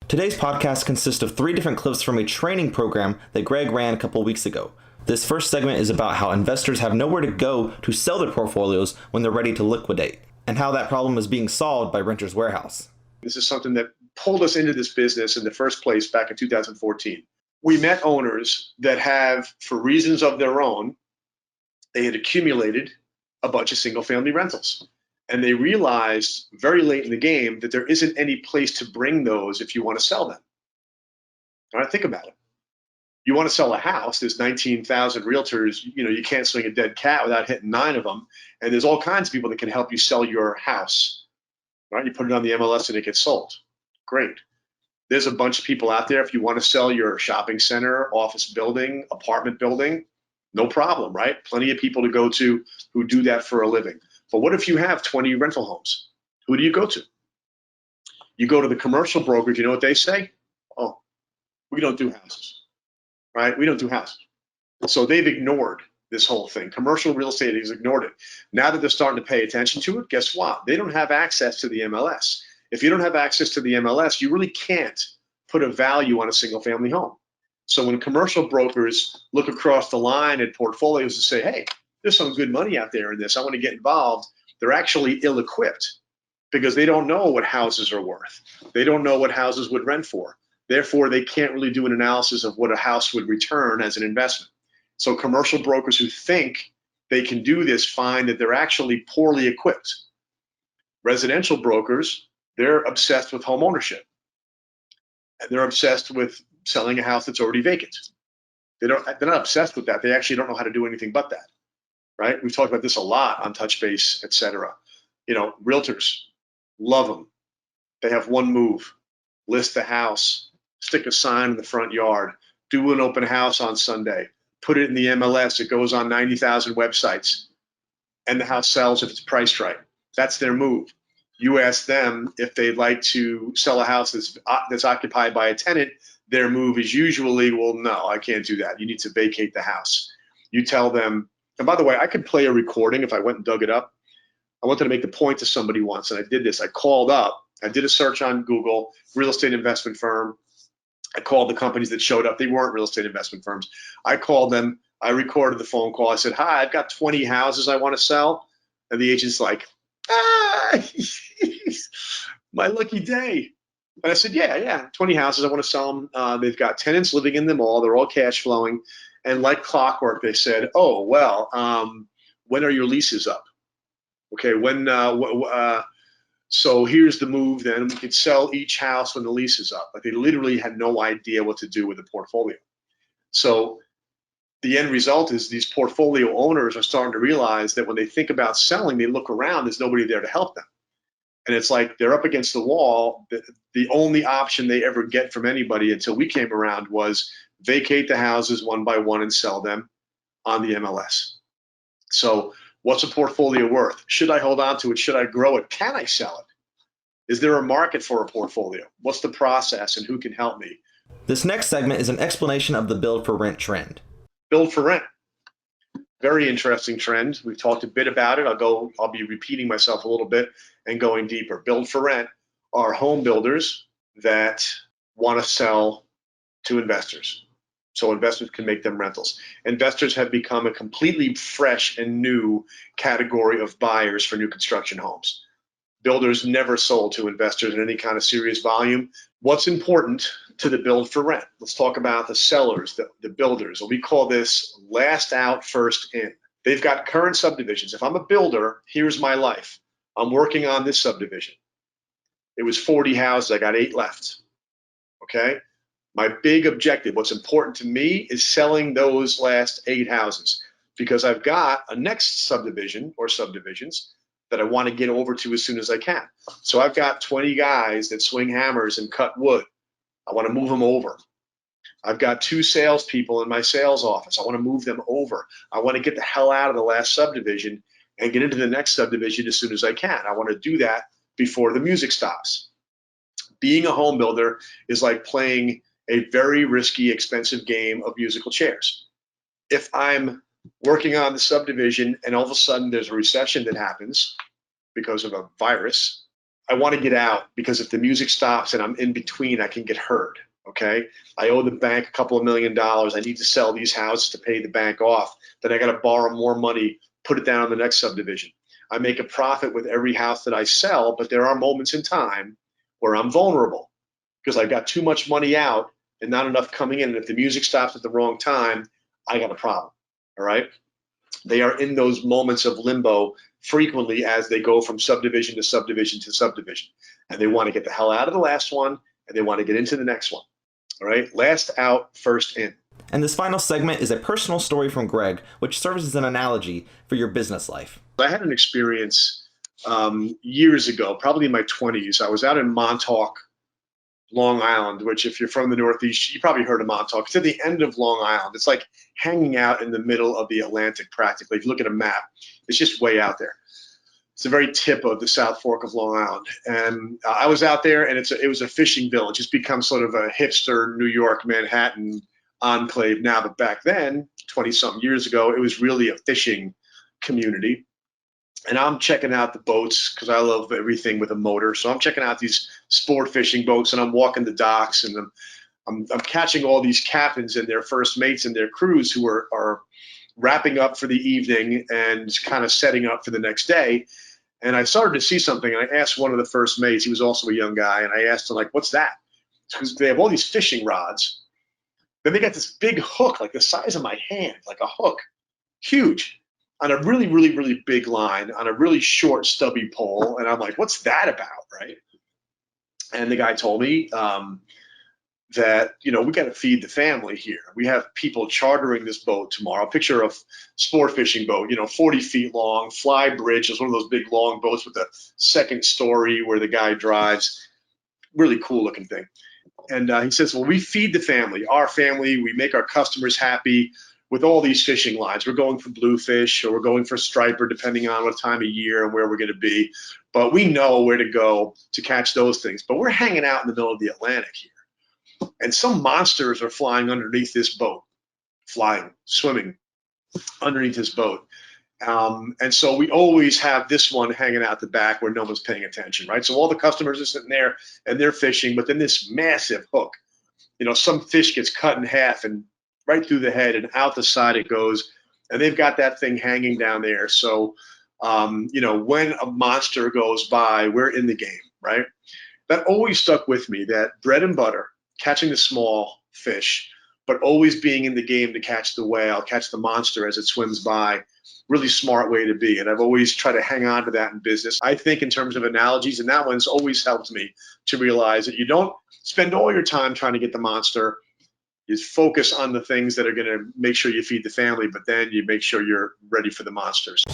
Today's podcast consists of 3 different clips from a training program that Greg ran a couple weeks ago. This first segment is about how investors have nowhere to go to sell their portfolios when they're ready to liquidate, and how that problem is being solved by Renters Warehouse. This is something that pulled us into this business in the first place back in 2014. We met owners that have, for reasons of their own, they had accumulated a bunch of single-family rentals. And they realized very late in the game that there isn't any place to bring those if you want to sell them. All right, think about it. You want to sell a house, there's 19,000 realtors, you can't swing a dead cat without hitting 9 of them. And there's all kinds of people that can help you sell your house. Right? You put it on the MLS and it gets sold. Great. There's a bunch of people out there. If you want to sell your shopping center, office building, apartment building, no problem, right? Plenty of people to go to who do that for a living. But what if you have 20 rental homes? Who do you go to? You go to the commercial brokers. You know what they say? Oh, we don't do houses, right? We don't do houses. So they've ignored this whole thing. Commercial real estate has ignored it. Now that they're starting to pay attention to it, guess what? They don't have access to the MLS. If you don't have access to the MLS, you really can't put a value on a single family home. So when commercial brokers look across the line at portfolios and say, hey, there's some good money out there in this, I want to get involved, they're actually ill-equipped because they don't know what houses are worth. They don't know what houses would rent for. Therefore, they can't really do an analysis of what a house would return as an investment. So commercial brokers who think they can do this find that they're actually poorly equipped. Residential brokers, they're obsessed with home ownership. And they're obsessed with selling a house that's already vacant. They're not obsessed with that. They actually don't know how to do anything but that. Right? We've talked about this a lot on Touchbase, et cetera. Realtors, love them. They have one move: list the house, stick a sign in the front yard, do an open house on Sunday, put it in the MLS. It goes on 90,000 websites, and the house sells if it's priced right. That's their move. You ask them if they'd like to sell a house that's occupied by a tenant. Their move is usually, well, no, I can't do that. You need to vacate the house. You tell them. And by the way, I could play a recording if I went and dug it up. I wanted to make the point to somebody once, and I did this. I called up. I did a search on Google, real estate investment firm. I called the companies that showed up. They weren't real estate investment firms. I called them. I recorded the phone call. I said, hi, I've got 20 houses I want to sell. And the agent's like, my lucky day. And I said, yeah, 20 houses. I want to sell them. They've got tenants living in them all. They're all cash flowing. And like clockwork, they said, oh, well, when are your leases up? Okay, so here's the move then. We could sell each house when the lease is up. But they literally had no idea what to do with the portfolio. So the end result is these portfolio owners are starting to realize that when they think about selling, they look around, there's nobody there to help them. And it's like they're up against the wall. The only option they ever get from anybody until we came around was vacate the houses one by one and sell them on the MLS. So what's a portfolio worth? Should I hold on to it? Should I grow it? Can I sell it? Is there a market for a portfolio? What's the process and wbe can help me? This next segment is an explanation of the build for rent trend. Build for rent. Very interesting trend. We've talked a bit about it. I'll be repeating myself a little bit and going deeper. Build for rent are home builders that want to sell to investors, so investors can make them rentals. Investors have become a completely fresh and new category of buyers for new construction homes. Builders never sold to investors in any kind of serious volume. What's important to the build for rent? Let's talk about the sellers, the builders. We call this last out, first in. They've got current subdivisions. If I'm a builder, here's my life. I'm working on this subdivision. It was 40 houses. I got 8 left. Okay? My big objective, what's important to me, is selling those last 8 houses because I've got a next subdivision or subdivisions that I want to get over to as soon as I can. So I've got 20 guys that swing hammers and cut wood. I want to move them over. I've got 2 salespeople in my sales office. I want to move them over. I want to get the hell out of the last subdivision and get into the next subdivision as soon as I can. I want to do that before the music stops. Being a home builder is like playing a very risky, expensive game of musical chairs. If I'm working on the subdivision and all of a sudden there's a recession that happens because of a virus, I want to get out because if the music stops and I'm in between, I can get hurt. Okay. I owe the bank a couple of $1 million. I need to sell these houses to pay the bank off. Then I got to borrow more money, put it down on the next subdivision. I make a profit with every house that I sell, but there are moments in time where I'm vulnerable because I got too much money out and not enough coming in. And if the music stops at the wrong time, I got a problem. All right. They are in those moments of limbo frequently as they go from subdivision to subdivision to subdivision. And they want to get the hell out of the last one and they want to get into the next one. All right. Last out, first in. And this final segment is a personal story from Greg, which serves as an analogy for your business life. I had an experience years ago, probably in my 20s. I was out in Montauk, Long Island, which if you're from the Northeast, you probably heard of Montauk. It's at the end of Long Island. It's like hanging out in the middle of the Atlantic practically. If you look at a map, it's just way out there. It's the very tip of the South Fork of Long Island. And I was out there, and it was a fishing village. It's become sort of a hipster New York, Manhattan enclave now. But back then, 20-something years ago, it was really a fishing community. And I'm checking out the boats because I love everything with a motor. So I'm checking out these sport fishing boats, and I'm walking the docks, and I'm catching all these captains and their first mates and their crews who are wrapping up for the evening and kind of setting up for the next day. And I started to see something, and I asked one of the first mates. He was also a young guy, and I asked him, like, "What's that?" Because they have all these fishing rods. Then they got this big hook, like the size of my hand, like a hook, huge, on a really, really, really big line on a really short, stubby pole. And I'm like, what's that about, right? And the guy told me that, we got to feed the family here. We have people chartering this boat tomorrow. Picture of sport fishing boat, 40 feet long, fly bridge. It's one of those big, long boats with a second story where the guy drives. Really cool looking thing. And he says, well, we feed the family, our family. We make our customers happy with all these fishing lines. We're going for bluefish or we're going for striper, depending on what time of year and where we're going to be. But we know where to go to catch those things. But we're hanging out in the middle of the Atlantic here. And some monsters are flying underneath this boat, swimming underneath this boat. And so we always have this one hanging out the back where no one's paying attention, right? So all the customers are sitting there and they're fishing, but then this massive hook, some fish gets cut in half and right through the head and out the side it goes. And they've got that thing hanging down there. So, when a monster goes by, we're in the game, right? That always stuck with me, that bread and butter, catching the small fish, but always being in the game to catch the whale, catch the monster as it swims by. Really smart way to be. And I've always tried to hang on to that in business. I think in terms of analogies, and that one's always helped me to realize that you don't spend all your time trying to get the monster. You focus on the things that are going to make sure you feed the family, but then you make sure you're ready for the monsters.